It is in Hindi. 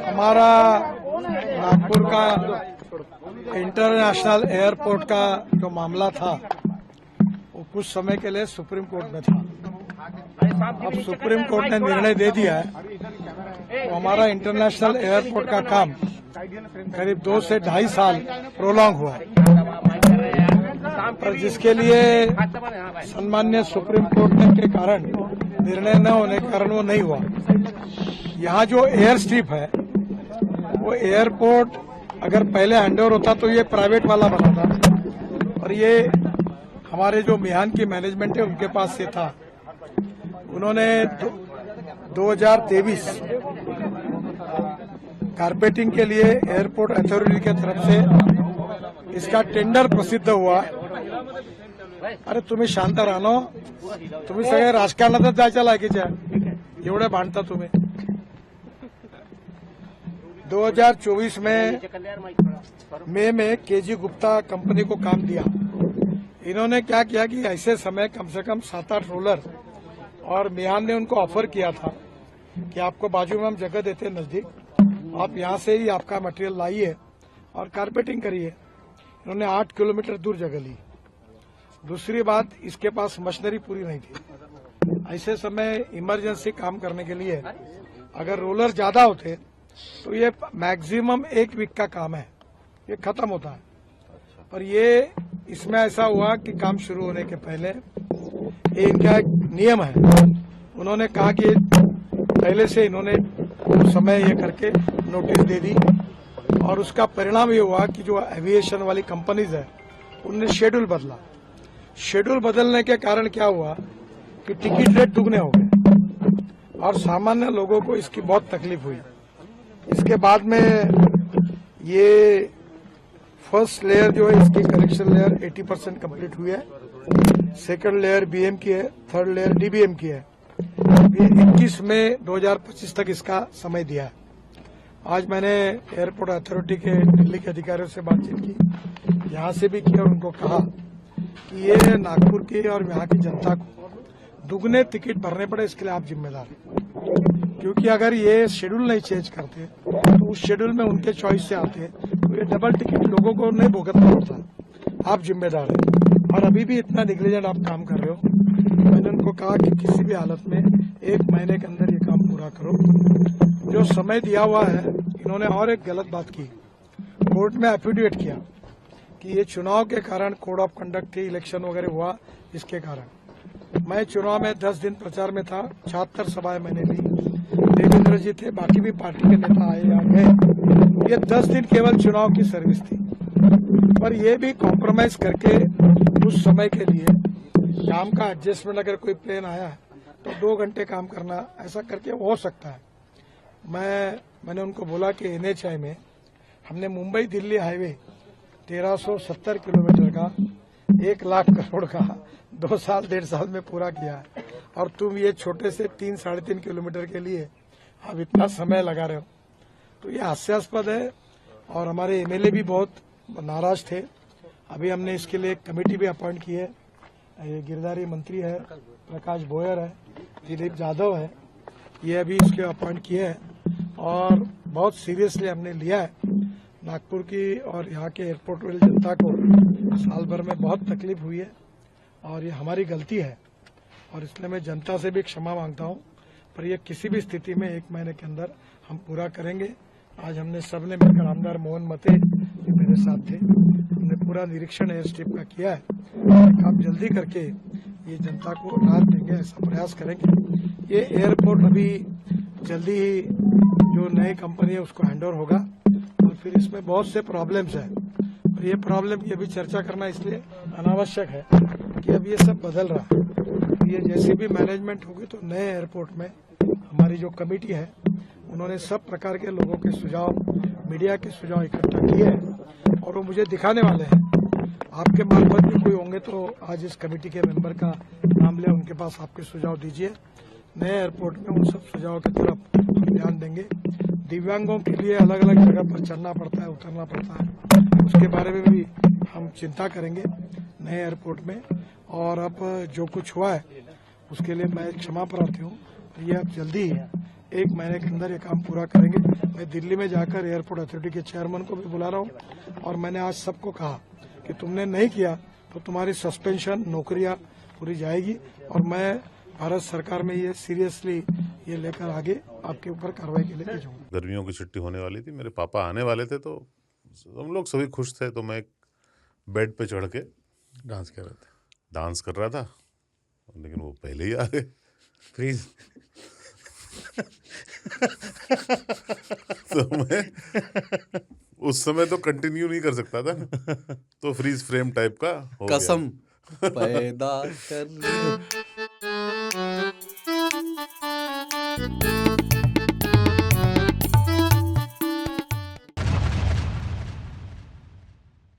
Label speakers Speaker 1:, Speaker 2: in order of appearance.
Speaker 1: हमारा नागपुर का इंटरनेशनल एयरपोर्ट का जो मामला था वो कुछ समय के लिए सुप्रीम कोर्ट में था। अब सुप्रीम कोर्ट ने निर्णय दे दिया है तो हमारा इंटरनेशनल एयरपोर्ट का काम करीब 2 से 2.5 साल प्रोलॉन्ग हुआ है, पर जिसके लिए सम्मान्य सुप्रीम कोर्ट के कारण निर्णय न होने के कारण वो नहीं हुआ। यहाँ जो एयर स्ट्रिप है वो एयरपोर्ट अगर पहले हैंडओवर होता तो ये प्राइवेट वाला बना था और ये हमारे जो मिहान की मैनेजमेंट है उनके पास से था। उन्होंने 2023 कारपेटिंग के लिए एयरपोर्ट अथॉरिटी की तरफ से इसका टेंडर प्रसिद्ध हुआ। अरे तुम्ही शांत राहा ना, तुम्ही सगळे राजकारणातच जायच्या लायकीच्या, एवढे भांडता तुम्ही। 2024 में मई में केजी गुप्ता कंपनी को काम दिया। इन्होंने क्या किया कि ऐसे समय कम से कम 7-8 रोलर और मिहान ने उनको ऑफर किया था कि आपको बाजू में हम जगह देते हैं नजदीक, आप यहां से ही आपका मटेरियल लाइए और कारपेटिंग करिए। इन्होंने 8 किलोमीटर दूर जगह ली। दूसरी बात, इसके पास मशीनरी पूरी नहीं थी। ऐसे समय इमरजेंसी काम करने के लिए अगर रोलर ज्यादा होते तो ये मैक्सिमम 1 वीक का काम है, ये खत्म होता है। पर ये इसमें ऐसा हुआ कि काम शुरू होने के पहले ये इनका एक नियम है, उन्होंने कहा कि पहले से इन्होंने समय ये करके नोटिस दे दी और उसका परिणाम ये हुआ कि जो एविएशन वाली कंपनीज है उनने शेड्यूल बदला। शेड्यूल बदलने के कारण क्या हुआ कि टिकट रेट दुगने हो गए और सामान्य लोगों को इसकी बहुत तकलीफ हुई। इसके बाद में ये फर्स्ट लेयर जो है इसकी कलेक्शन लेयर 80% कंप्लीट हुई है, सेकंड लेयर बीएम की है, थर्ड लेयर डीबीएम की है। ये 21 मई 2025 तक इसका समय दिया है। आज मैंने एयरपोर्ट अथॉरिटी के दिल्ली के अधिकारियों से बातचीत की, यहाँ से भी की और उनको कहा कि ये नागपुर की और यहाँ की जनता को दुगने टिकट भरने पड़े, इसके लिए आप जिम्मेदार हैं। क्योंकि अगर ये शेड्यूल नहीं चेंज करते तो उस शेड्यूल में उनके चॉइस से आते तो ये डबल टिकट लोगों को नहीं भुगतना पड़ता। आप जिम्मेदार हैं और अभी भी इतना निगलिजेंट आप काम कर रहे हो। मैंने उनको कहा कि किसी भी हालत में 1 महीने के अंदर ये काम पूरा करो। जो समय दिया हुआ है, इन्होंने और एक गलत बात की, कोर्ट में एफिडेविट किया कि ये चुनाव के कारण कोड ऑफ कंडक्ट थी, इलेक्शन वगैरह हुआ, इसके कारण। मैं चुनाव में 10 दिन प्रचार में था, 76 सभाएं मैंने ली, देवेंद्र जी थे, बाकी भी पार्टी के नेता आए या गए। ये 10 दिन केवल चुनाव की सर्विस थी, पर ये भी कॉम्प्रोमाइज करके उस समय के लिए काम का एडजस्टमेंट, अगर कोई प्लेन आया तो 2 घंटे काम करना, ऐसा करके हो सकता है। मैंने उनको बोला कि एनएचआई में हमने मुंबई दिल्ली हाईवे 1370 किलोमीटर का 1 लाख करोड़ का 2 साल 1.5 साल में पूरा किया है और तुम ये छोटे से 3-3.5 किलोमीटर के लिए अब इतना समय लगा रहे हो, तो ये हास्यास्पद है। और हमारे एमएलए भी बहुत नाराज थे। अभी हमने इसके लिए एक कमेटी भी अपॉइंट की है। ये गिरधारी मंत्री है, प्रकाश बोयर है, दिलीप यादव है, ये अभी इसके अपॉइंट किए हैं और बहुत सीरियसली हमने लिया है। नागपुर की और यहाँ के एयरपोर्ट वाली जनता को साल भर में बहुत तकलीफ हुई है और ये हमारी गलती है और इसलिए मैं जनता से भी क्षमा मांगता हूँ। पर ये किसी भी स्थिति में 1 महीने के अंदर हम पूरा करेंगे। आज हमने सबने मिलकर, आमदार मोहन मते जो मेरे साथ थे, हमने पूरा निरीक्षण एयर स्ट्रिप का किया है। काम जल्दी करके ये जनता को राहत देंगे, ऐसा प्रयास करेंगे। ये एयरपोर्ट अभी जल्दी ही जो नई कंपनी है उसको हैंडओवर होगा और फिर इसमें बहुत से प्रॉब्लम्स है और ये प्रॉब्लम की अभी चर्चा करना इसलिए अनावश्यक है कि अब ये सब बदल रहा है। ये जैसी भी मैनेजमेंट होगी तो नए एयरपोर्ट में हमारी जो कमेटी है उन्होंने सब प्रकार के लोगों के सुझाव, मीडिया के सुझाव इकट्ठा किए हैं और वो मुझे दिखाने वाले हैं। आपके मार्फत भी कोई होंगे तो आज इस कमेटी के मेंबर का नाम ले, उनके पास आपके सुझाव दीजिए। नए एयरपोर्ट में उन सब सुझावों की तरफ हम ध्यान देंगे। दिव्यांगों के लिए अलग अलग जगह पर चलना पड़ता है, उतरना पड़ता है, उसके बारे में भी हम चिंता करेंगे नए एयरपोर्ट में। और अब जो कुछ हुआ है उसके लिए मैं क्षमा प्रार्थी हूँ। ये अब जल्दी 1 महीने के अंदर ये काम पूरा करेंगे। मैं दिल्ली में जाकर एयरपोर्ट अथॉरिटी के चेयरमैन को भी बुला रहा हूँ और मैंने आज सबको कहा कि तुमने नहीं किया तो तुम्हारी सस्पेंशन, नौकरियां पूरी जाएगी और मैं भारत सरकार में ये सीरियसली ये लेकर आगे आपके ऊपर कार्रवाई के लिए भेजूंगा।
Speaker 2: गर्मियों की छुट्टी होने वाली थी, मेरे पापा आने वाले थे, तो हम लोग सभी खुश थे। तो मैं बेड पे चढ़ के
Speaker 3: डांस कर रहे थे।
Speaker 2: डांस कर रहा था, लेकिन वो पहले ही आ गए।
Speaker 3: फ्रीज।
Speaker 2: तो मैं उस समय तो कंटिन्यू नहीं कर सकता था ना, तो फ्रीज फ्रेम टाइप का हो गया।
Speaker 3: कसम पैदा कर